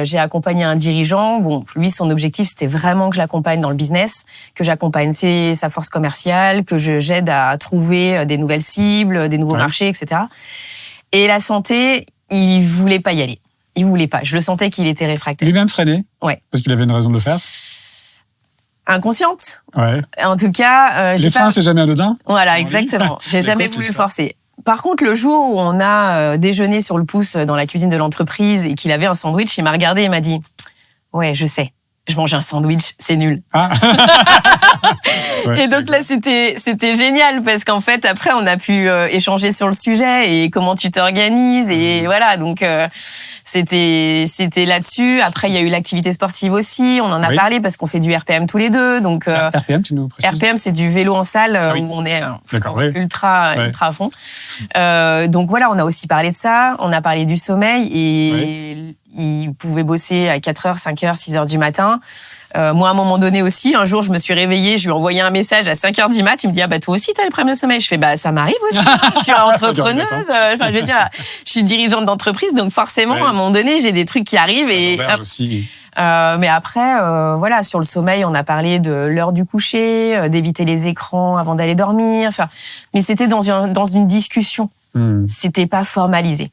J'ai accompagné un dirigeant. Bon, lui, son objectif, c'était vraiment que je l'accompagne dans le business, que j'accompagne sa force commerciale, que j'aide à trouver des nouvelles cibles, des nouveaux marchés, etc. Et la santé, il voulait pas y aller. Il voulait pas. Je le sentais qu'il était réfractaire. Lui-même freiné ? Ouais. Parce qu'il avait une raison de le faire ? Inconsciente. Ouais. En tout cas... Les freins, c'est jamais anodin ? Voilà, exactement. J'ai jamais voulu le forcer. Par contre, le jour où on a déjeuné sur le pouce dans la cuisine de l'entreprise et qu'il avait un sandwich, il m'a regardé et m'a dit « Ouais, je sais, je mange un sandwich, c'est nul. Ah. » Et donc là, c'était génial parce qu'en fait, après, on a pu échanger sur le sujet et comment tu t'organises et voilà. Donc, c'était là-dessus. Après, il y a eu l'activité sportive aussi. On en a parlé parce qu'on fait du RPM tous les deux. Donc, RPM, tu nous précises ? RPM, c'est du vélo en salle où on est ultra à fond. Donc voilà, on a aussi parlé de ça. On a parlé du sommeil et il pouvait bosser à 4h, 5h, 6h du matin. Moi, à un moment donné aussi, un jour, je me suis réveillée, je lui ai envoyé un message à 5h du mat. Il me dit « Ah bah toi aussi, t'as les problèmes de sommeil ». Je fais « Bah ça m'arrive aussi, je suis entrepreneuse, enfin je veux dire, je suis dirigeante d'entreprise, donc forcément, à un moment donné, j'ai des trucs qui arrivent. Mais après, voilà, sur le sommeil, on a parlé de l'heure du coucher, d'éviter les écrans avant d'aller dormir. Mais c'était dans une discussion. C'était pas formalisé.